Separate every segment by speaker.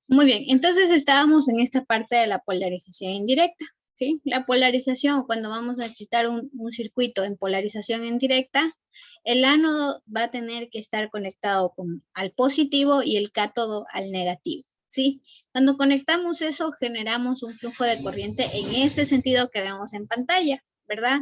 Speaker 1: Muy bien, entonces estábamos en esta parte de la polarización indirecta, ¿sí? La polarización, cuando vamos a excitar un circuito en polarización indirecta, el ánodo va a tener que estar conectado al positivo y el cátodo al negativo, ¿sí? Cuando conectamos eso, generamos un flujo de corriente en este sentido que vemos en pantalla, ¿verdad?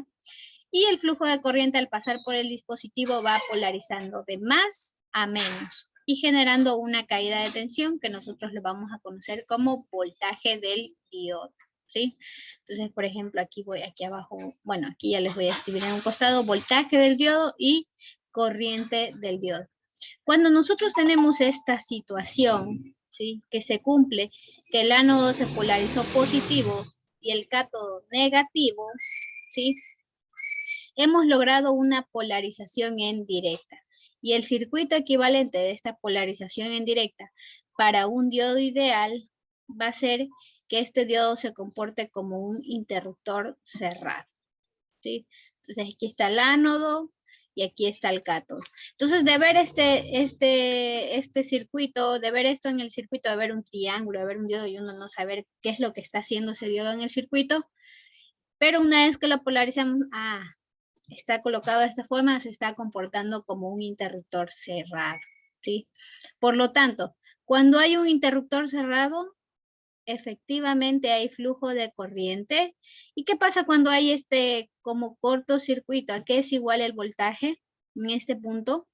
Speaker 1: Y el flujo de corriente al pasar por el dispositivo va polarizando de más a menos y generando una caída de tensión que nosotros le vamos a conocer como voltaje del diodo, ¿sí? Entonces, por ejemplo, aquí abajo, bueno, aquí ya les voy a escribir en un costado voltaje del diodo y corriente del diodo. Cuando nosotros tenemos esta situación, ¿sí? Que se cumple, que el ánodo se polarizó positivo y el cátodo negativo, ¿sí? Hemos logrado una polarización en directa. Y el circuito equivalente de esta polarización en directa para un diodo ideal va a ser que este diodo se comporte como un interruptor cerrado, ¿sí? Entonces aquí está el ánodo y aquí está el cátodo. Entonces de ver este circuito, de ver esto en el circuito, de ver un triángulo, de ver un diodo y uno no saber qué es lo que está haciendo ese diodo en el circuito, pero una vez que lo polarizamos, está colocado de esta forma, se está comportando como un interruptor cerrado, ¿sí? Por lo tanto, cuando hay un interruptor cerrado, efectivamente hay flujo de corriente. ¿Y qué pasa cuando hay como cortocircuito? ¿A qué es igual el voltaje en este punto?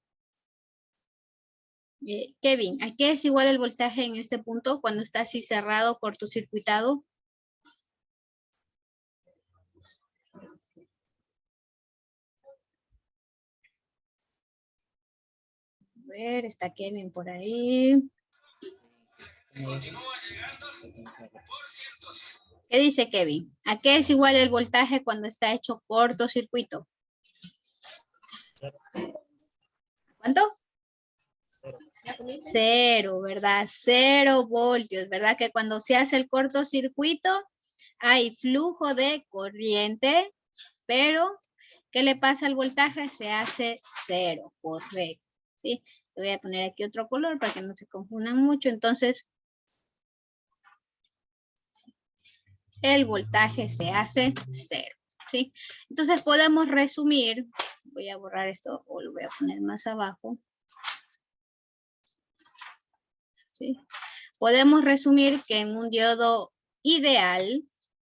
Speaker 1: Kevin, ¿a qué es igual el voltaje en este punto cuando está así cerrado, cortocircuitado? A ver, está Kevin por ahí. ¿Qué dice Kevin? ¿A qué es igual el voltaje cuando está hecho cortocircuito? ¿Cuánto? 0, ¿verdad? 0 voltios, ¿verdad? Que cuando se hace el cortocircuito hay flujo de corriente, pero ¿qué le pasa al voltaje? Se hace 0, correcto, ¿sí? Le voy a poner aquí otro color para que no se confundan mucho. Entonces, el voltaje se hace 0, ¿sí? Entonces podemos resumir, voy a borrar esto o lo voy a poner más abajo, ¿sí? Podemos resumir que en un diodo ideal,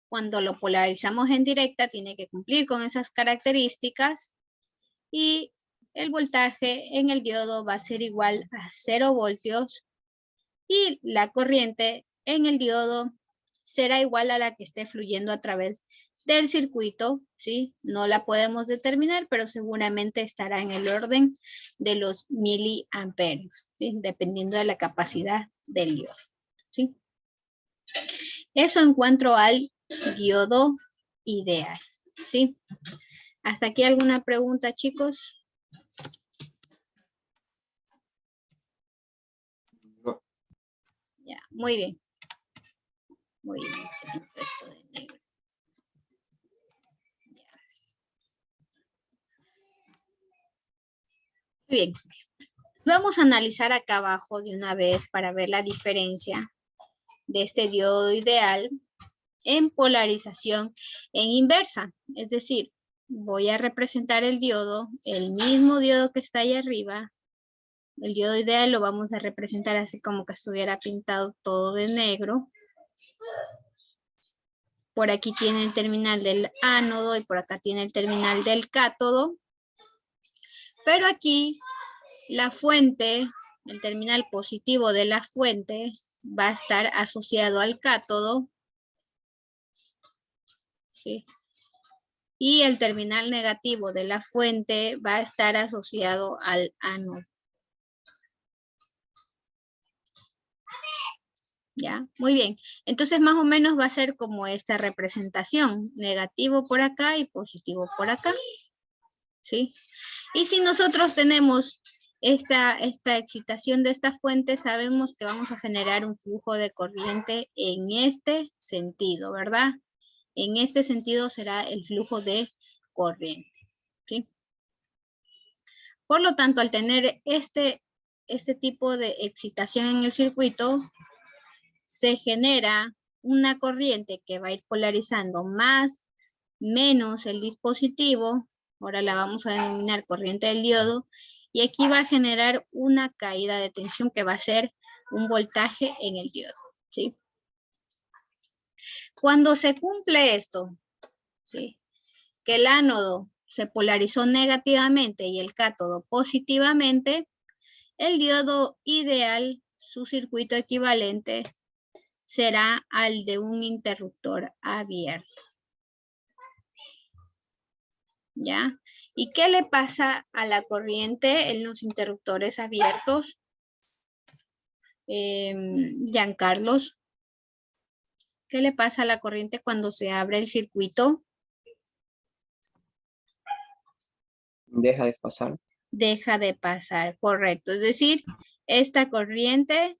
Speaker 1: cuando lo polarizamos en directa, tiene que cumplir con esas características y el voltaje en el diodo va a ser igual a 0 voltios y la corriente en el diodo será igual a la que esté fluyendo a través del circuito, ¿sí? No la podemos determinar, pero seguramente estará en el orden de los miliamperios, ¿sí? Dependiendo de la capacidad del diodo, ¿sí? Eso en cuanto al diodo ideal, ¿sí? ¿Hasta aquí alguna pregunta, chicos?
Speaker 2: No.
Speaker 1: Ya, muy bien. Muy bien. Esto de negro. Muy bien. Vamos a analizar acá abajo de una vez para ver la diferencia de este diodo ideal en polarización en inversa. Es decir, voy a representar el diodo, el mismo diodo que está ahí arriba. El diodo ideal lo vamos a representar así como que estuviera pintado todo de negro. Por aquí tiene el terminal del ánodo y por acá tiene el terminal del cátodo. Pero aquí la fuente, el terminal positivo de la fuente va a estar asociado al cátodo, ¿sí? Y el terminal negativo de la fuente va a estar asociado al ánodo. ¿Ya? Muy bien. Entonces, más o menos va a ser como esta representación. Negativo por acá y positivo por acá. ¿Sí? Y si nosotros tenemos esta excitación de esta fuente, sabemos que vamos a generar un flujo de corriente en este sentido, ¿verdad? En este sentido será el flujo de corriente, ¿sí? Por lo tanto, al tener este tipo de excitación en el circuito, se genera una corriente que va a ir polarizando más, menos el dispositivo. Ahora la vamos a denominar corriente del diodo. Y aquí va a generar una caída de tensión que va a ser un voltaje en el diodo, ¿sí? Cuando se cumple esto, ¿sí? Que el ánodo se polarizó negativamente y el cátodo positivamente, el diodo ideal, su circuito equivalente, será al de un interruptor abierto. ¿Ya? ¿Y qué le pasa a la corriente en los interruptores abiertos? Giancarlos, ¿qué le pasa a la corriente cuando se abre el circuito?
Speaker 2: Deja de pasar.
Speaker 1: Deja de pasar, correcto. Es decir, esta corriente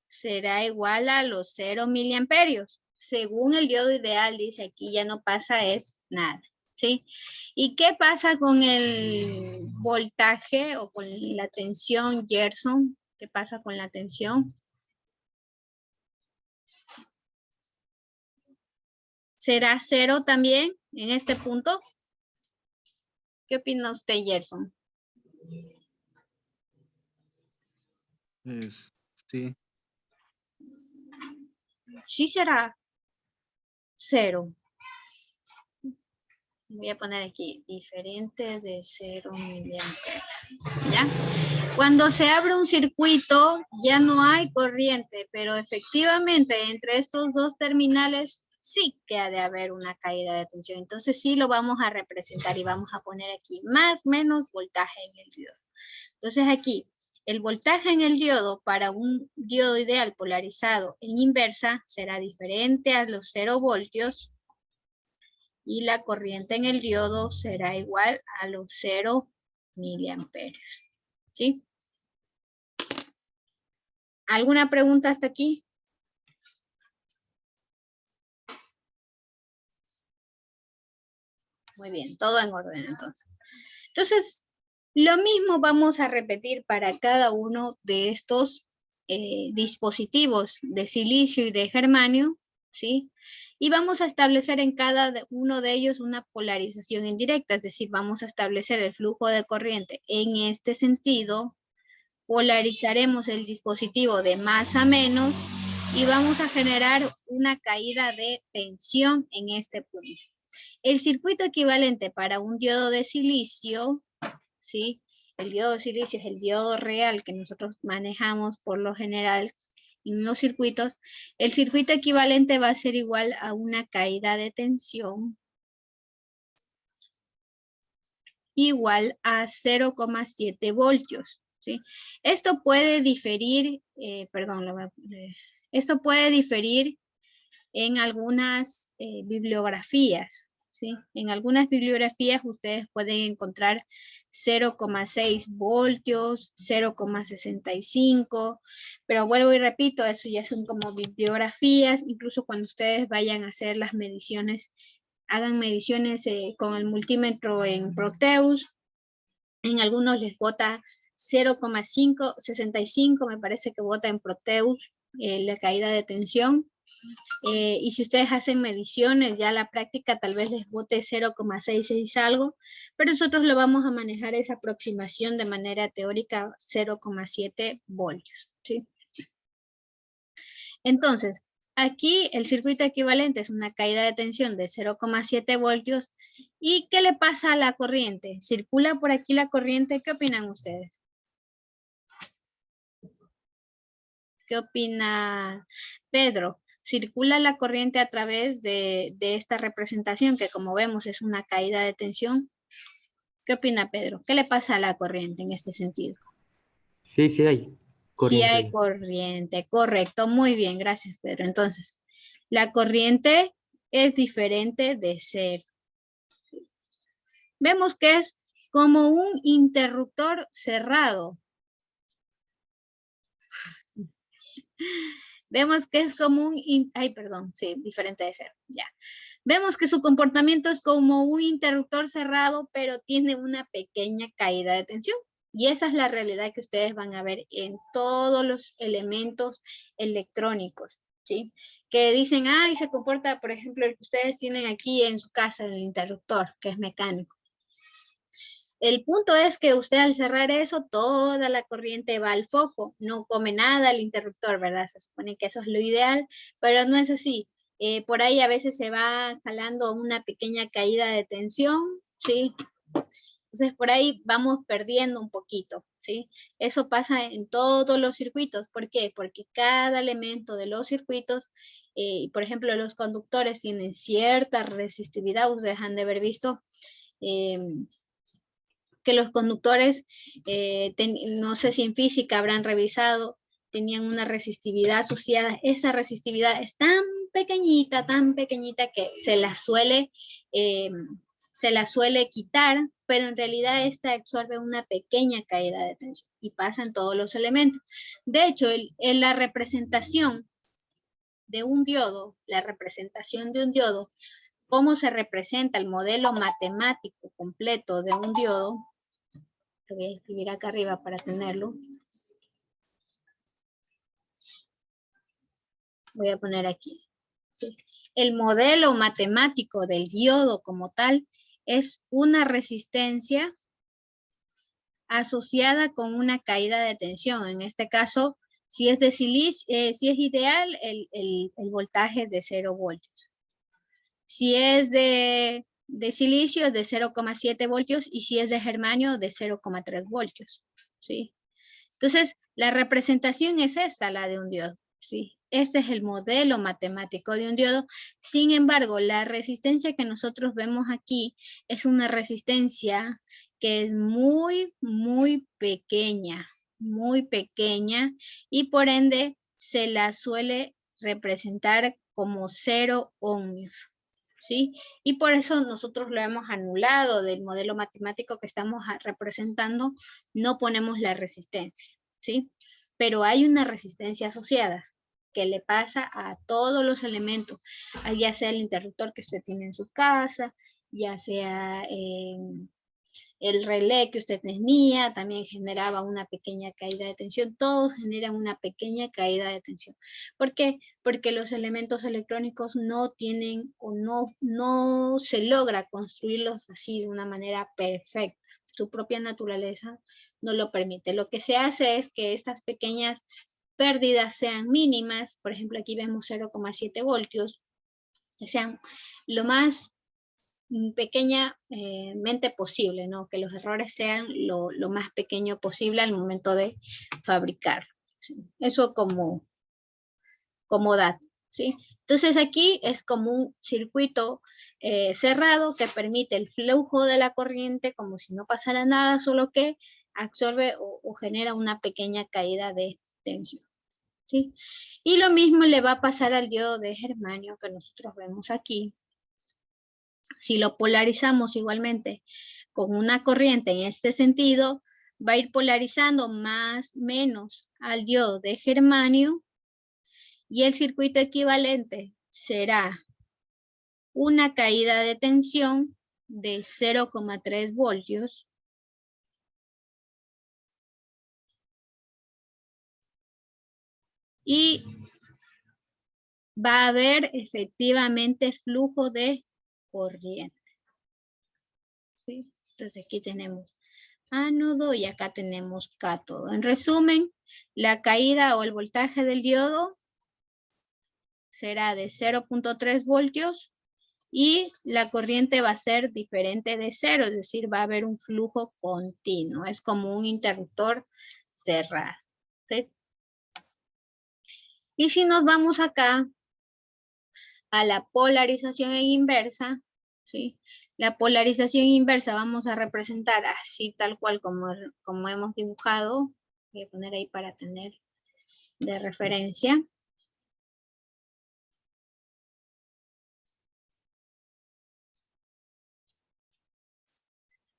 Speaker 1: será igual a los 0 miliamperios. Según el diodo ideal, dice aquí ya no pasa es nada, ¿sí? ¿Y qué pasa con el voltaje o con la tensión, Gerson? ¿Qué pasa con la tensión? ¿Será 0 también en este punto? ¿Qué opina usted, Gerson?
Speaker 3: Sí.
Speaker 1: Sí será 0. Voy a poner aquí, diferente de 0 miliamperes, ¿ya? Cuando se abre un circuito, ya no hay corriente, pero efectivamente entre estos dos terminales sí que ha de haber una caída de tensión. Entonces sí lo vamos a representar y vamos a poner aquí más menos voltaje en el diodo. Entonces aquí, el voltaje en el diodo para un diodo ideal polarizado en inversa será diferente a los 0 voltios. Y la corriente en el diodo será igual a los 0 miliamperios. ¿Sí? ¿Alguna pregunta hasta aquí? Muy bien, todo en orden entonces. Entonces, lo mismo vamos a repetir para cada uno de estos dispositivos de silicio y de germanio, ¿sí? Y vamos a establecer en cada uno de ellos una polarización indirecta, es decir, vamos a establecer el flujo de corriente en este sentido, polarizaremos el dispositivo de más a menos y vamos a generar una caída de tensión en este punto. El circuito equivalente para un diodo de silicio, ¿sí? El diodo de silicio es el diodo real que nosotros manejamos por lo general en los circuitos. El circuito equivalente va a ser igual a una caída de tensión igual a 0,7 voltios, ¿sí? Esto puede diferir, esto puede diferir en algunas bibliografías, ¿sí? En algunas bibliografías ustedes pueden encontrar 0,6 voltios, 0,65, pero vuelvo y repito, eso ya son como bibliografías, incluso cuando ustedes vayan a hacer las mediciones, hagan mediciones con el multímetro en Proteus, en algunos les bota 0,565, me parece que bota en Proteus la caída de tensión. Y si ustedes hacen mediciones, ya la práctica tal vez les bote 0,66 algo, pero nosotros lo vamos a manejar esa aproximación de manera teórica 0,7 voltios, ¿sí? Entonces, aquí el circuito equivalente es una caída de tensión de 0,7 voltios. ¿Y qué le pasa a la corriente? ¿Circula por aquí la corriente? ¿Qué opinan ustedes? ¿Qué opina Pedro? ¿Circula la corriente a través de esta representación que como vemos es una caída de tensión? ¿Qué opina Pedro? ¿Qué le pasa a la corriente en este sentido?
Speaker 3: Sí, sí hay
Speaker 1: Sí
Speaker 3: corriente.
Speaker 1: hay corriente, correcto, muy bien, gracias Pedro. Entonces, la corriente es diferente de 0. Vemos que es como un interruptor cerrado. Vemos que es como un, diferente de 0, ya. Vemos que su comportamiento es como un interruptor cerrado, pero tiene una pequeña caída de tensión. Y esa es la realidad que ustedes van a ver en todos los elementos electrónicos, ¿sí? Que dicen, ay, se comporta, por ejemplo, el que ustedes tienen aquí en su casa, el interruptor, que es mecánico. El punto es que usted al cerrar eso, toda la corriente va al foco, no come nada el interruptor, ¿verdad? Se supone que eso es lo ideal, pero no es así. Por ahí a veces se va jalando una pequeña caída de tensión, ¿sí? Entonces por ahí vamos perdiendo un poquito, ¿sí? Eso pasa en todos los circuitos. ¿Por qué? Porque cada elemento de los circuitos, por ejemplo, los conductores tienen cierta resistividad. Ustedes han de haber visto que los conductores, no sé si en física habrán revisado, tenían una resistividad asociada. Esa resistividad es tan pequeñita que se la suele quitar, pero en realidad esta absorbe una pequeña caída de tensión y pasa en todos los elementos. De hecho, en la representación de un diodo, cómo se representa el modelo matemático completo de un diodo, lo voy a escribir acá arriba para tenerlo. Voy a poner aquí. ¿Sí? El modelo matemático del diodo como tal es una resistencia asociada con una caída de tensión. En este caso, si es de silicio, si es ideal, el voltaje es de 0 voltios. Si es de silicio, de 0,7 voltios, y si es de germanio, de 0,3 voltios. ¿Sí? Entonces, la representación es esta, la de un diodo. ¿Sí? Este es el modelo matemático de un diodo. Sin embargo, la resistencia que nosotros vemos aquí es una resistencia que es muy, muy pequeña, y por ende se la suele representar como 0 ohmios. ¿Sí? Y por eso nosotros lo hemos anulado del modelo matemático que estamos representando, no ponemos la resistencia, ¿sí? Pero hay una resistencia asociada que le pasa a todos los elementos, ya sea el interruptor que usted tiene en su casa, ya sea el relé que usted tenía, también generaba una pequeña caída de tensión. Todos generan una pequeña caída de tensión. ¿Por qué? Porque los elementos electrónicos no tienen o no se logra construirlos así de una manera perfecta. Su propia naturaleza no lo permite. Lo que se hace es que estas pequeñas pérdidas sean mínimas. Por ejemplo, aquí vemos 0,7 voltios. Que sean lo más pequeñamente posible, ¿no? Que los errores sean lo más pequeño posible al momento de fabricar. ¿Sí? Eso como dato, ¿sí? Entonces aquí es como un circuito cerrado que permite el flujo de la corriente como si no pasara nada, solo que absorbe o genera una pequeña caída de tensión, ¿sí? Y lo mismo le va a pasar al diodo de germanio que nosotros vemos aquí. Si lo polarizamos igualmente con una corriente en este sentido, va a ir polarizando más o menos al diodo de germanio, y el circuito equivalente será una caída de tensión de 0,3 voltios y va a haber efectivamente flujo de corriente. ¿Sí? Entonces aquí tenemos ánodo y acá tenemos cátodo. En resumen, la caída o el voltaje del diodo será de 0,3 voltios y la corriente va a ser diferente de 0, es decir, va a haber un flujo continuo. Es como un interruptor cerrado. ¿Sí? Y si nos vamos acá a la polarización en inversa, ¿sí? La polarización inversa vamos a representar así tal cual como hemos dibujado. Voy a poner ahí para tener de referencia.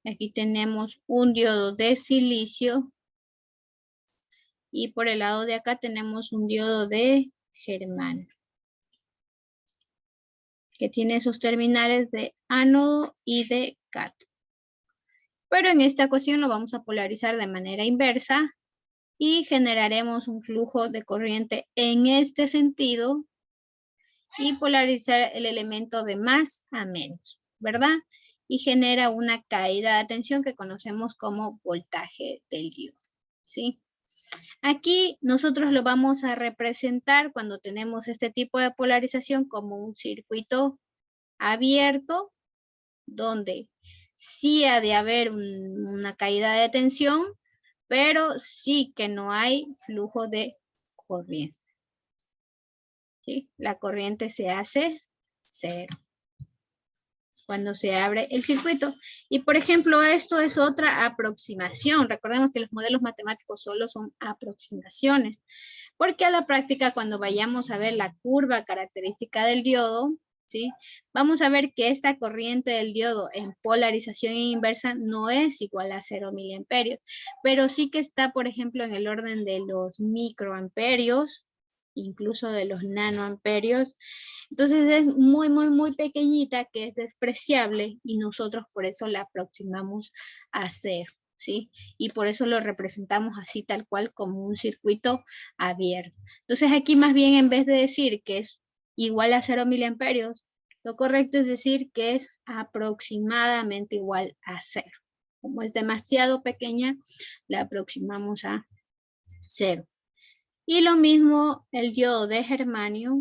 Speaker 1: Aquí tenemos un diodo de silicio y por el lado de acá tenemos un diodo de germanio que tiene esos terminales de ánodo y de cátodo. pero en esta ocasión lo vamos a polarizar de manera inversa y generaremos un flujo de corriente en este sentido y polarizar el elemento de más a menos, ¿verdad? Y genera una caída de tensión que conocemos como voltaje del diodo, ¿sí? Aquí nosotros lo vamos a representar cuando tenemos este tipo de polarización como un circuito abierto, donde sí ha de haber una caída de tensión, pero sí que no hay flujo de corriente. ¿Sí? La corriente se hace cero cuando se abre el circuito. Y por ejemplo, esto es otra aproximación. Recordemos que los modelos matemáticos solo son aproximaciones, porque a la práctica cuando vayamos a ver la curva característica del diodo, ¿sí? Vamos a ver que esta corriente del diodo en polarización inversa no es igual a 0 miliamperios, pero sí que está, por ejemplo, en el orden de los microamperios, incluso de los nanoamperios. Entonces es muy, muy, muy pequeñita, que es despreciable, y nosotros por eso la aproximamos a cero, ¿sí? Y por eso lo representamos así tal cual como un circuito abierto. Entonces aquí más bien, en vez de decir que es igual a 0 miliamperios, lo correcto es decir que es aproximadamente igual a 0. Como es demasiado pequeña, la aproximamos a 0. Y lo mismo el diodo de germanio.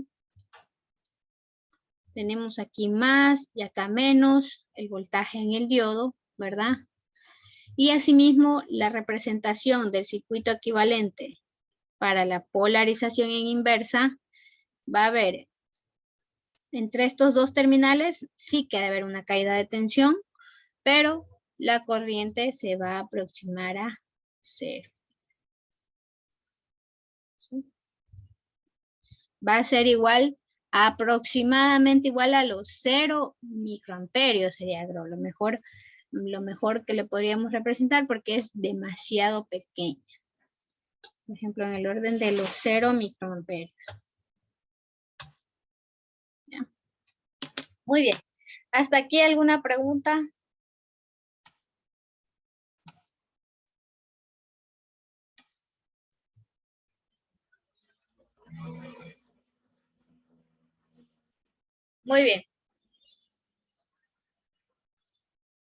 Speaker 1: Tenemos aquí más y acá menos el voltaje en el diodo, ¿verdad? Y asimismo la representación del circuito equivalente para la polarización en inversa va a haber entre estos dos terminales sí que debe haber una caída de tensión, pero la corriente se va a aproximar a cero. Va a ser igual, aproximadamente igual a los 0 microamperios sería lo mejor que le podríamos representar, porque es demasiado pequeña. Por ejemplo, en el orden de los 0 microamperios. ¿Ya? Muy bien. ¿Hasta aquí alguna pregunta? Muy bien.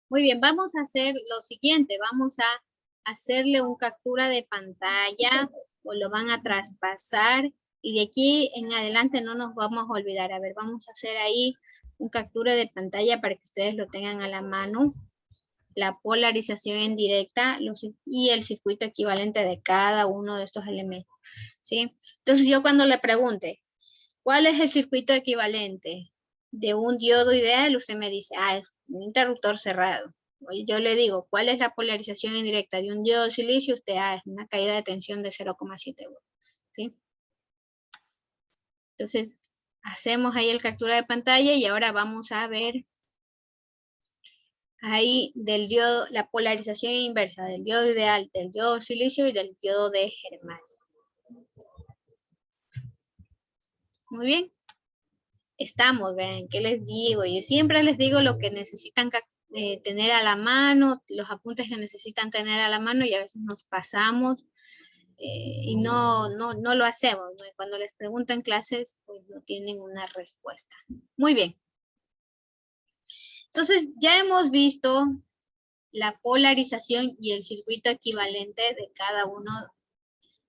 Speaker 1: Muy bien, vamos a hacer lo siguiente. Vamos a hacerle un captura de pantalla o lo van a traspasar. Y de aquí en adelante no nos vamos a olvidar. A ver, vamos a hacer ahí un captura de pantalla para que ustedes lo tengan a la mano. La polarización en directa y el circuito equivalente de cada uno de estos elementos, ¿sí? Entonces yo cuando le pregunte, ¿cuál es el circuito equivalente de un diodo ideal? Usted me dice, es un interruptor cerrado. Yo le digo, ¿cuál es la polarización indirecta de un diodo de silicio? Usted, es una caída de tensión de 0,7 volts, ¿sí? Entonces, hacemos ahí el captura de pantalla y ahora vamos a ver ahí del diodo, la polarización inversa del diodo ideal, del diodo de silicio y del diodo de germanio. Muy bien. Estamos, ¿ven? ¿Qué les digo? Yo siempre les digo lo que necesitan tener a la mano, los apuntes que necesitan tener a la mano, y a veces nos pasamos y no lo hacemos, ¿no? Cuando les pregunto en clases, pues no tienen una respuesta. Muy bien. Entonces, ya hemos visto la polarización y el circuito equivalente de cada uno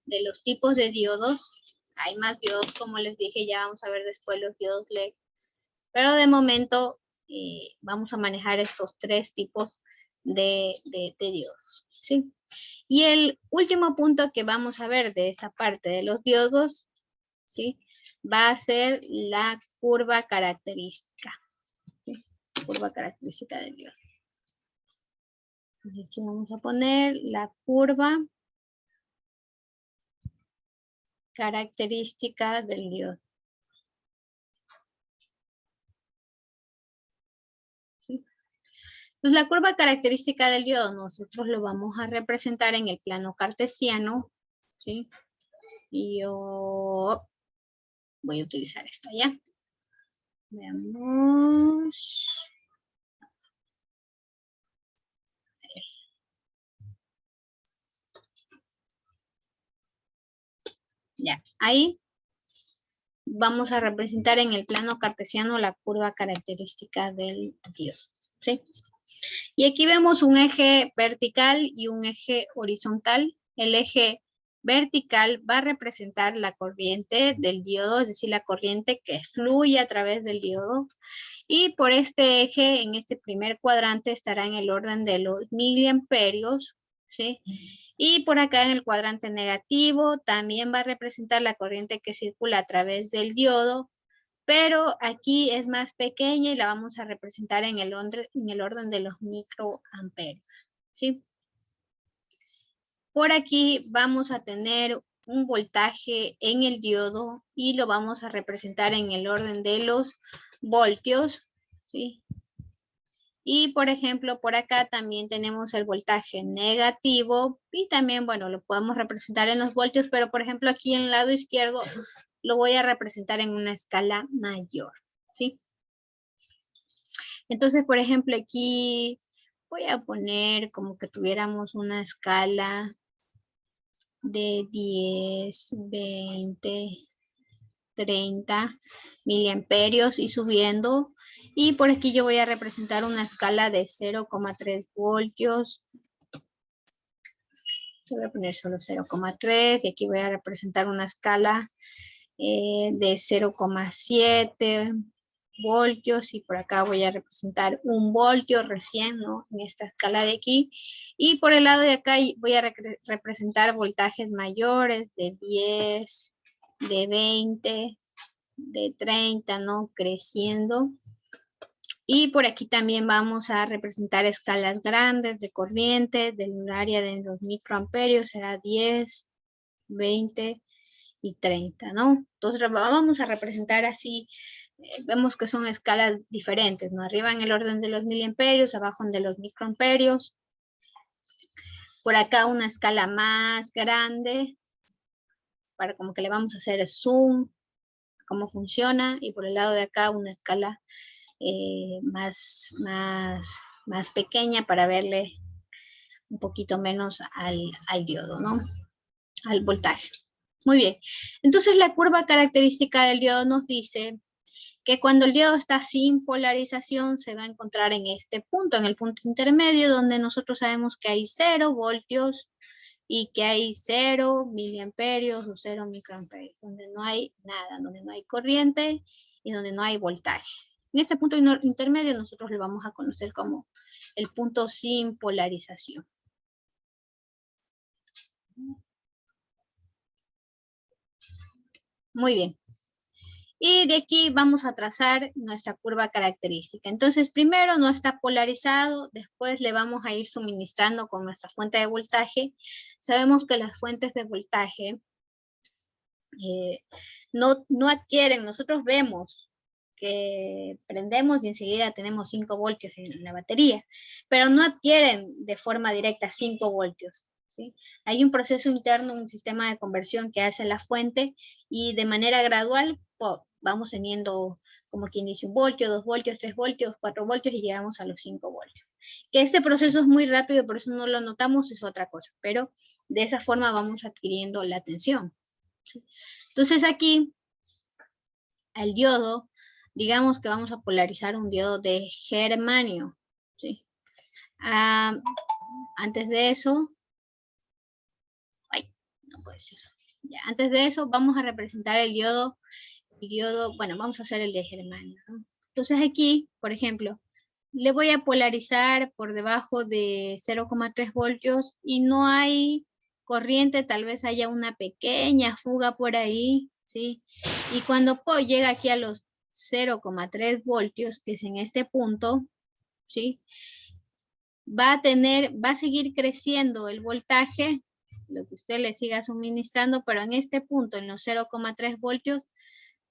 Speaker 1: de los tipos de diodos. Hay más diodos, como les dije, ya vamos a ver después los diodos LED. Pero de momento vamos a manejar estos tres tipos de diodos, ¿sí? Y el último punto que vamos a ver de esta parte de los diodos, ¿sí? Va a ser la curva característica. ¿Sí? Curva característica del diodo. Aquí vamos a poner la curva característica del diodo. Pues la curva característica del diodo nosotros lo vamos a representar en el plano cartesiano, ¿sí? Y yo voy a utilizar esta ya. Veamos. Ya, ahí vamos a representar en el plano cartesiano la curva característica del diodo, ¿sí? Y aquí vemos un eje vertical y un eje horizontal. El eje vertical va a representar la corriente del diodo, es decir, la corriente que fluye a través del diodo. Y por este eje, en este primer cuadrante, estará en el orden de los miliamperios, ¿sí? Y por acá en el cuadrante negativo también va a representar la corriente que circula a través del diodo, pero aquí es más pequeña y la vamos a representar en el orden de los microamperios, ¿sí? Por aquí vamos a tener un voltaje en el diodo y lo vamos a representar en el orden de los voltios, ¿sí? Y por ejemplo, por acá también tenemos el voltaje negativo y también, bueno, lo podemos representar en los voltios, pero por ejemplo aquí en el lado izquierdo lo voy a representar en una escala mayor, ¿sí? Entonces, por ejemplo, aquí voy a poner como que tuviéramos una escala de 10, 20, 30 miliamperios y subiendo. Y por aquí yo voy a representar una escala de 0,3 voltios. Voy a poner solo 0,3 y aquí voy a representar una escala de 0,7 voltios y por acá voy a representar 1 voltio recién, ¿no? En esta escala de aquí. Y por el lado de acá voy a representar voltajes mayores de 10, de 20, de 30, ¿no? Creciendo. Y por aquí también vamos a representar escalas grandes de corriente del área de los microamperios, será 10, 20 y 30, ¿no? Entonces vamos a representar así, vemos que son escalas diferentes, ¿no? Arriba en el orden de los miliamperios, abajo en de los microamperios. Por acá una escala más grande, para como que le vamos a hacer zoom, cómo funciona, y por el lado de acá una escala más pequeña para verle un poquito menos al diodo, ¿no? Al voltaje. Muy bien. Entonces la curva característica del diodo nos dice que cuando el diodo está sin polarización se va a encontrar en este punto, en el punto intermedio, donde nosotros sabemos que hay 0 voltios y que hay 0 miliamperios o 0 microamperios, donde no hay nada, donde no hay corriente y donde no hay voltaje. En este punto intermedio nosotros lo vamos a conocer como el punto sin polarización. Muy bien. Y de aquí vamos a trazar nuestra curva característica. Entonces, primero no está polarizado, después le vamos a ir suministrando con nuestra fuente de voltaje. Sabemos que las fuentes de voltaje no adquieren, nosotros vemos que prendemos y enseguida tenemos 5 voltios en la batería, pero no adquieren de forma directa 5 voltios. ¿Sí? Hay un proceso interno, un sistema de conversión que hace la fuente y de manera gradual vamos teniendo como quien dice 1 voltio, 2 voltios, 3 voltios, 4 voltios y llegamos a los 5 voltios. Que este proceso es muy rápido, por eso no lo notamos, es otra cosa, pero de esa forma vamos adquiriendo la tensión. ¿Sí? Entonces aquí, al diodo, digamos que vamos a polarizar un diodo de germanio. ¿Sí? Antes de eso, no puede ser. Ya, antes de eso vamos a representar el diodo, bueno, vamos a hacer el de germanio, ¿no? Entonces aquí, por ejemplo, le voy a polarizar por debajo de 0,3 voltios y no hay corriente, tal vez haya una pequeña fuga por ahí, ¿sí? Y cuando llega aquí a los 0,3 voltios, que es en este punto, ¿sí? Va a seguir creciendo el voltaje, lo que usted le siga suministrando, pero en este punto, en los 0,3 voltios,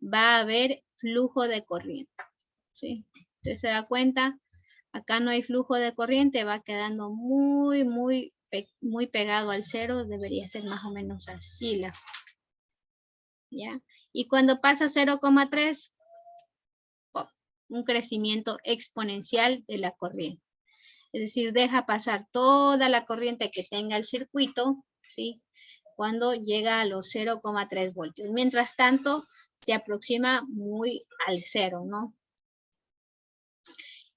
Speaker 1: va a haber flujo de corriente, ¿sí? Usted se da cuenta, acá no hay flujo de corriente, va quedando muy pegado al cero, debería ser más o menos así la, ¿ya? Y cuando pasa 0,3, un crecimiento exponencial de la corriente. Es decir, deja pasar toda la corriente que tenga el circuito, ¿sí? cuando llega a los 0,3 voltios. Mientras tanto, se aproxima muy al cero, ¿no?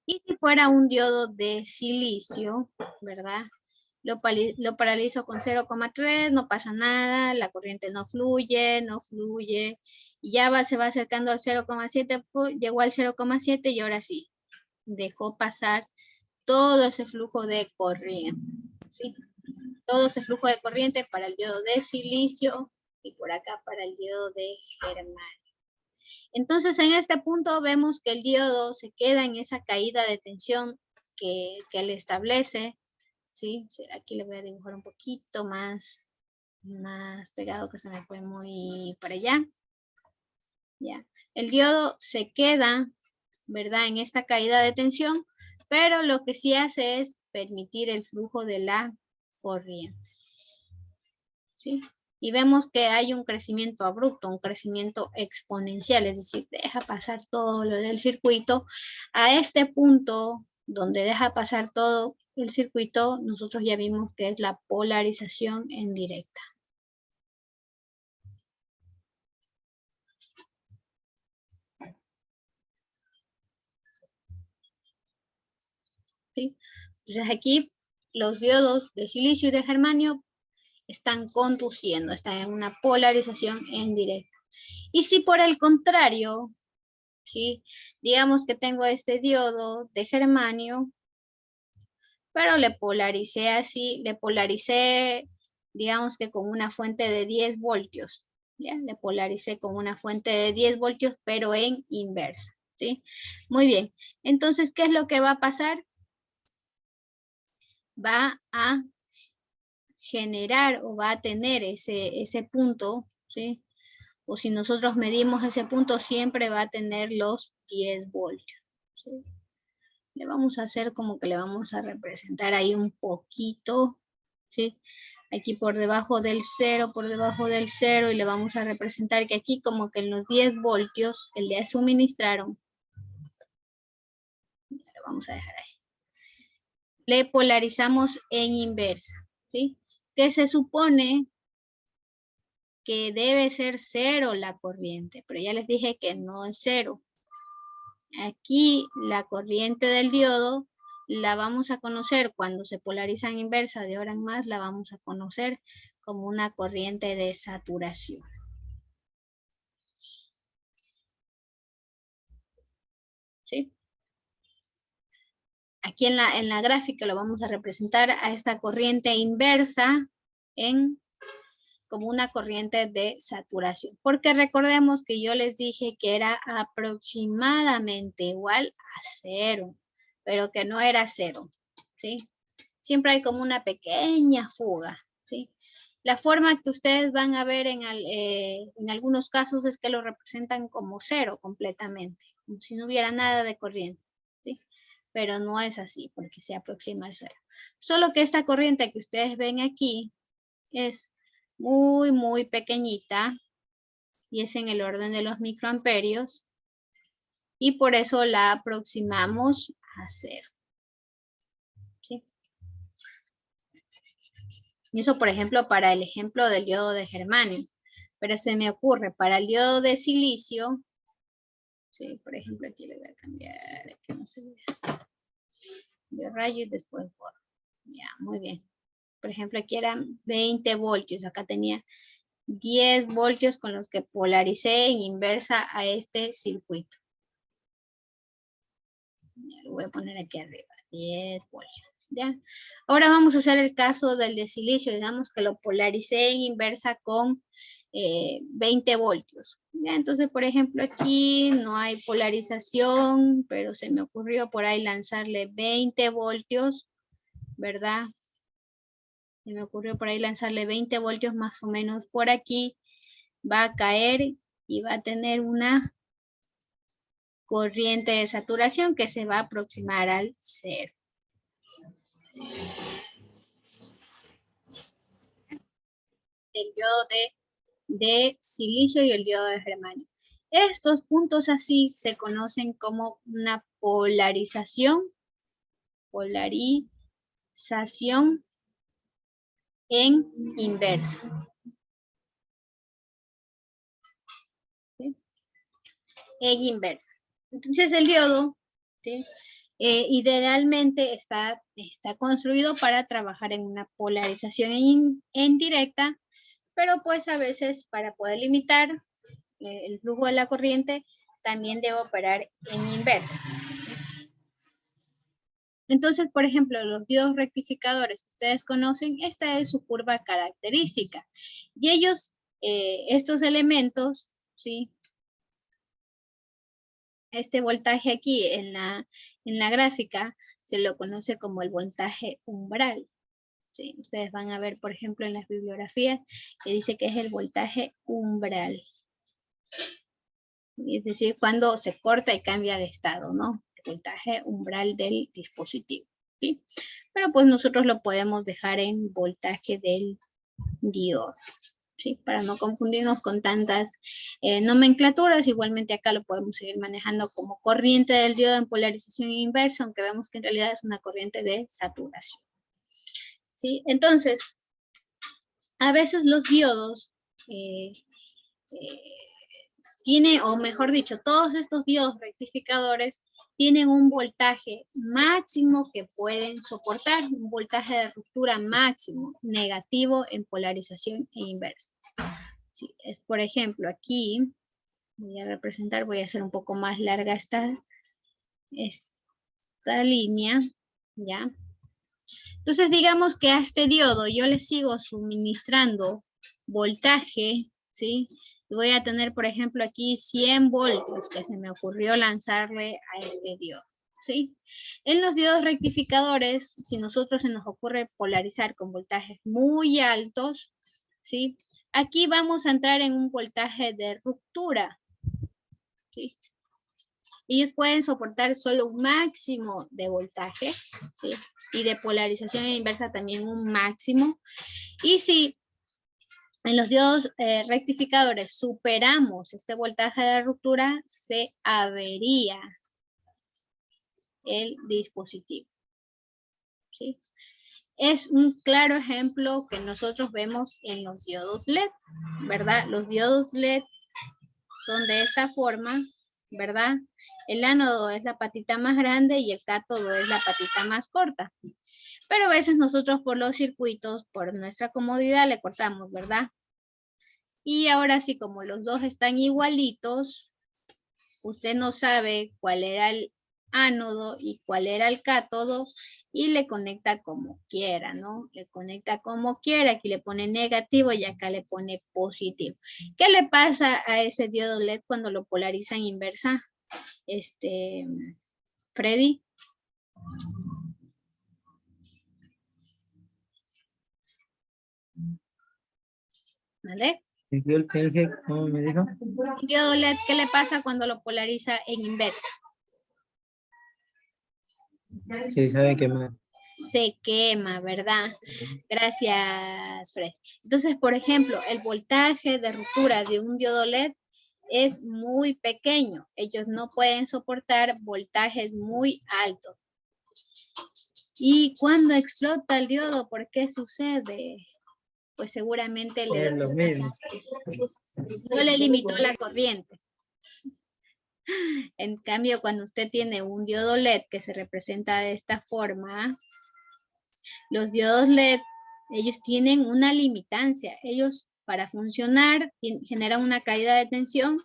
Speaker 1: Y si fuera un diodo de silicio, ¿verdad? Lo paralizo con 0,3, no pasa nada, la corriente no fluye, y ya se va acercando al 0,7, llegó al 0,7 y ahora sí, dejó pasar todo ese flujo de corriente, ¿sí? Todo ese flujo de corriente para el diodo de silicio y por acá para el diodo de germanio. Entonces, en este punto vemos que el diodo se queda en esa caída de tensión que le establece, ¿sí? Aquí le voy a dibujar un poquito más pegado, que se me fue muy para allá. Ya. El diodo se queda, ¿verdad? En esta caída de tensión, pero lo que sí hace es permitir el flujo de la corriente, ¿sí? Y vemos que hay un crecimiento abrupto, un crecimiento exponencial, es decir, deja pasar todo lo del circuito. A este punto, donde deja pasar todo el circuito, nosotros ya vimos que es la polarización en directa. ¿Sí? Entonces aquí los diodos de silicio y de germanio están conduciendo, están en una polarización en directa. Y si por el contrario, ¿sí? Digamos que tengo este diodo de germanio, pero le polaricé así, digamos que con una fuente de 10 voltios, ¿ya? Le polaricé con una fuente de 10 voltios, pero en inversa, ¿sí? Muy bien, entonces, ¿qué es lo que va a pasar? Va a generar o va a tener ese punto, ¿sí? O si nosotros medimos ese punto, siempre va a tener los 10 voltios, ¿sí? Le vamos a hacer como que le vamos a representar ahí un poquito, ¿sí? Aquí por debajo del 0, y le vamos a representar que aquí como que en los 10 voltios que le suministraron, lo vamos a dejar ahí, le polarizamos en inversa, ¿sí? Que se supone que debe ser 0 la corriente, pero ya les dije que no es 0. Aquí la corriente del diodo la vamos a conocer cuando se polariza en inversa, de ahora en más la vamos a conocer como una corriente de saturación. ¿Sí? Aquí en la gráfica lo vamos a representar a esta corriente inversa como una corriente de saturación. Porque recordemos que yo les dije que era aproximadamente igual a 0, pero que no era 0, ¿sí? Siempre hay como una pequeña fuga, ¿sí? La forma que ustedes van a ver en algunos casos es que lo representan como 0 completamente, como si no hubiera nada de corriente, ¿sí? Pero no es así porque se aproxima al 0. Solo que esta corriente que ustedes ven aquí es muy, muy pequeñita y es en el orden de los microamperios y por eso la aproximamos a 0. ¿Sí? Y eso, por ejemplo, para el ejemplo del diodo de germanio. Pero se me ocurre para el diodo de silicio, ¿sí? Por ejemplo, aquí le voy a cambiar, que no se vea. Yo rayo y después borro. Ya, muy bien. Por ejemplo, aquí eran 20 voltios. Acá tenía 10 voltios con los que polaricé en inversa a este circuito. Ya, lo voy a poner aquí arriba. 10 voltios. ¿Ya? Ahora vamos a hacer el caso del de silicio. Digamos que lo polaricé en inversa con 20 voltios. ¿Ya? Entonces, por ejemplo, aquí no hay polarización, pero se me ocurrió por ahí lanzarle 20 voltios, ¿verdad? Se me ocurrió por ahí lanzarle 20 voltios más o menos por aquí. Va a caer y va a tener una corriente de saturación que se va a aproximar al 0. El diodo de silicio y el diodo de germanio. Estos puntos así se conocen como una polarización en inversa. en inversa. Entonces el diodo, ¿sí? Idealmente está construido para trabajar en una polarización en directa, pero pues a veces para poder limitar el flujo de la corriente también debe operar en inversa. Entonces, por ejemplo, los diodos rectificadores que ustedes conocen, esta es su curva característica. Y ellos, estos elementos, ¿sí? Este voltaje aquí en la gráfica se lo conoce como el voltaje umbral. ¿Sí? Ustedes van a ver, por ejemplo, en las bibliografías que dice que es el voltaje umbral. Es decir, cuando se corta y cambia de estado, ¿no? El voltaje umbral del dispositivo, ¿sí? Pero pues nosotros lo podemos dejar en voltaje del diodo, ¿sí? Para no confundirnos con tantas nomenclaturas. Igualmente acá lo podemos seguir manejando como corriente del diodo en polarización inversa, aunque vemos que en realidad es una corriente de saturación, ¿sí? Entonces, a veces los diodos tiene, o mejor dicho, todos estos diodos rectificadores tienen un voltaje máximo que pueden soportar, un voltaje de ruptura máximo, negativo en polarización e inversa. Sí, es, por ejemplo, aquí, voy a representar, voy a hacer un poco más larga esta línea, ¿ya? Entonces, digamos que a este diodo yo le sigo suministrando voltaje, ¿sí? Voy a tener, por ejemplo, aquí 100 voltios que se me ocurrió lanzarle a este diodo, ¿sí? En los diodos rectificadores, si nosotros se nos ocurre polarizar con voltajes muy altos, ¿sí? Aquí vamos a entrar en un voltaje de ruptura, ¿sí? Ellos pueden soportar solo un máximo de voltaje, ¿sí? Y de polarización inversa también un máximo. Y si en los diodos rectificadores superamos este voltaje de ruptura, se avería el dispositivo, ¿sí? Es un claro ejemplo que nosotros vemos en los diodos LED, ¿verdad? Los diodos LED son de esta forma, ¿verdad? El ánodo es la patita más grande y el cátodo es la patita más corta. Pero a veces nosotros por los circuitos, por nuestra comodidad, le cortamos, ¿verdad? Y ahora sí, como los dos están igualitos, usted no sabe cuál era el ánodo y cuál era el cátodo y le conecta como quiera, ¿no? Le conecta como quiera, aquí le pone negativo y acá le pone positivo. ¿Qué le pasa a ese diodo LED cuando lo polarizan inversa? Freddy. ¿Vale?
Speaker 3: ¿Cómo me dijo?
Speaker 1: Un diodo LED, ¿qué le pasa cuando lo polariza en inversa?
Speaker 3: Sí, sabe que más.
Speaker 1: Se quema, ¿verdad? Gracias, Fred. Entonces, por ejemplo, el voltaje de ruptura de un diodo LED es muy pequeño. Ellos no pueden soportar voltajes muy altos. ¿Y cuando explota el diodo? ¿Por qué sucede? Pues seguramente
Speaker 3: Lo mismo.
Speaker 1: no le limitó la corriente. En cambio, cuando usted tiene un diodo LED que se representa de esta forma, los diodos LED, ellos tienen una limitancia. Ellos, para funcionar, generan una caída de tensión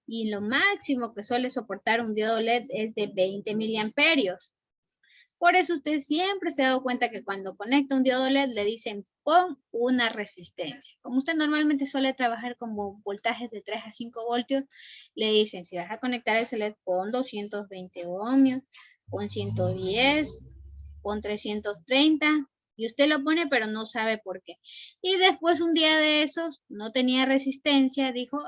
Speaker 1: y lo máximo que suele soportar un diodo LED es de 20 miliamperios. Por eso usted siempre se ha dado cuenta que cuando conecta un diodo LED le dicen pon una resistencia. Como usted normalmente suele trabajar con voltajes de 3 a 5 voltios, le dicen si vas a conectar ese LED pon 220 ohmios, pon 110, pon 330 y usted lo pone pero no sabe por qué. Y después un día de esos no tenía resistencia, dijo,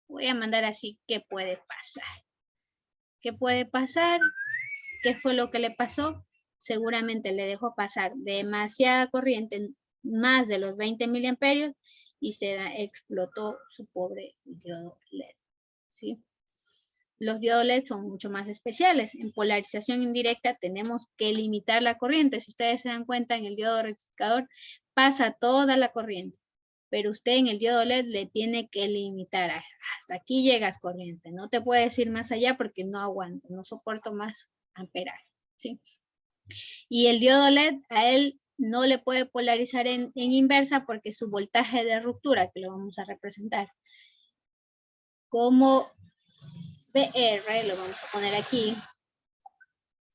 Speaker 1: voy a mandar así, ¿qué puede pasar? ¿Qué puede pasar? ¿Qué fue lo que le pasó? Seguramente le dejó pasar demasiada corriente, más de los 20 miliamperios, y se explotó su pobre diodo LED, ¿sí? Los diodos LED son mucho más especiales. En polarización indirecta tenemos que limitar la corriente. Si ustedes se dan cuenta, en el diodo rectificador pasa toda la corriente. pero usted en el diodo LED le tiene que limitar. Hasta aquí llegas corriente. No te puedes ir más allá porque no aguanto, no soporto más amperaje, ¿sí? Y el diodo LED a él no le puede polarizar en inversa porque su voltaje de ruptura, que lo vamos a representar como PR, lo vamos a poner aquí,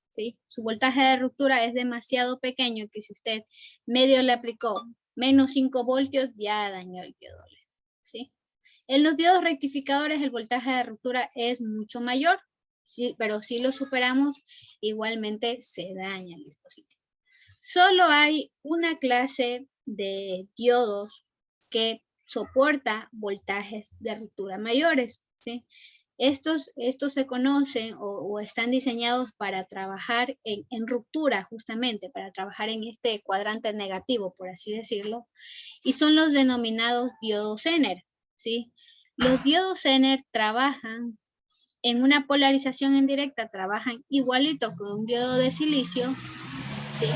Speaker 1: ¿sí? Su voltaje de ruptura es demasiado pequeño que si usted medio le aplicó menos 5 voltios, ya dañó el diodo LED, ¿sí? En los diodos rectificadores el voltaje de ruptura es mucho mayor, ¿sí? Pero si lo superamos, igualmente se daña el dispositivo. Solo hay una clase de diodos que soporta voltajes de ruptura mayores, ¿sí? Estos se conocen o están diseñados para trabajar en ruptura, justamente, para trabajar en este cuadrante negativo, por así decirlo, y son los denominados diodos Zener, ¿sí? Los diodos Zener trabajan en una polarización indirecta, trabajan igualito que un diodo de silicio, ¿sí?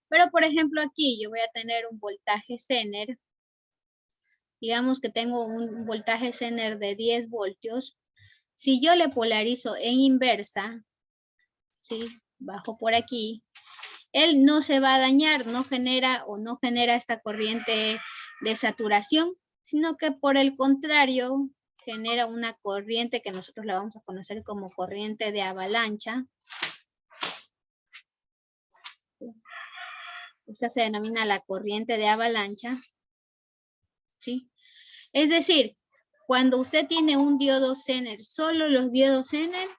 Speaker 1: Pero, por ejemplo, aquí yo voy a tener un voltaje Zener. Digamos que tengo un voltaje Zener de 10 voltios. Si yo le polarizo en inversa, ¿sí? Bajo por aquí, él no se va a dañar, no genera esta corriente de saturación, sino que por el contrario, genera una corriente que nosotros la vamos a conocer como corriente de avalancha. Esta se denomina la corriente de avalancha, ¿sí? Es decir, cuando usted tiene un diodo Zener, solo los diodos Zener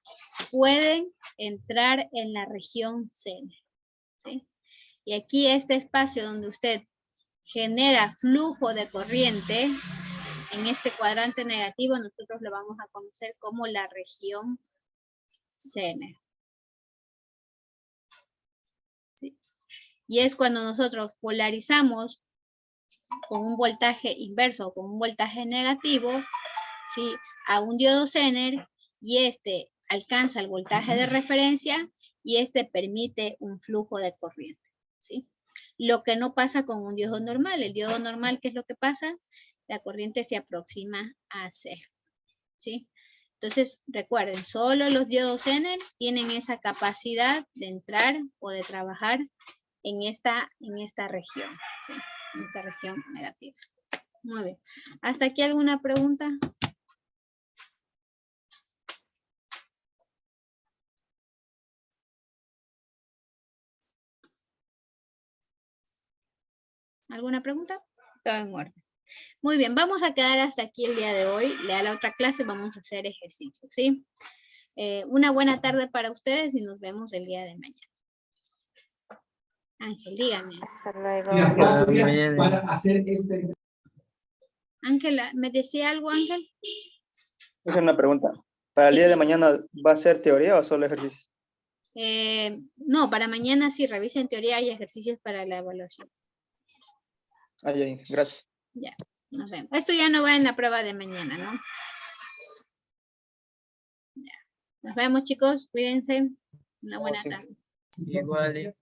Speaker 1: pueden entrar en la región Zener, ¿sí? Y aquí este espacio donde usted genera flujo de corriente, en este cuadrante negativo, nosotros lo vamos a conocer como la región Zener. ¿Sí? Y es cuando nosotros polarizamos con un voltaje inverso o con un voltaje negativo, ¿sí? A un diodo Zener, y este alcanza el voltaje de referencia y este permite un flujo de corriente, ¿sí? Lo que no pasa con un diodo normal. El diodo normal, ¿qué es lo que pasa? La corriente se aproxima a cero, ¿sí? Entonces, recuerden, solo los diodos Zener tienen esa capacidad de entrar o de trabajar en esta región, ¿sí? En esta región negativa. Muy bien. ¿Hasta aquí alguna pregunta? ¿Alguna pregunta? Todo en orden. Muy bien, vamos a quedar hasta aquí el día de hoy. A la otra clase vamos a hacer ejercicios, ¿sí? Una buena tarde para ustedes y nos vemos el día de mañana. Ángel, dígame. Ángela, ¿me decía algo, Ángel?
Speaker 4: Es una pregunta. ¿Para el día de mañana va a ser teoría o solo ejercicio?
Speaker 1: No, para mañana sí, revisen teoría y ejercicios para la evaluación.
Speaker 4: Ahí, gracias.
Speaker 1: Ya, nos vemos. Esto ya no va en la prueba de mañana, ¿no? Ya. Nos vemos, chicos. Cuídense. Una buena tarde.
Speaker 3: Igual.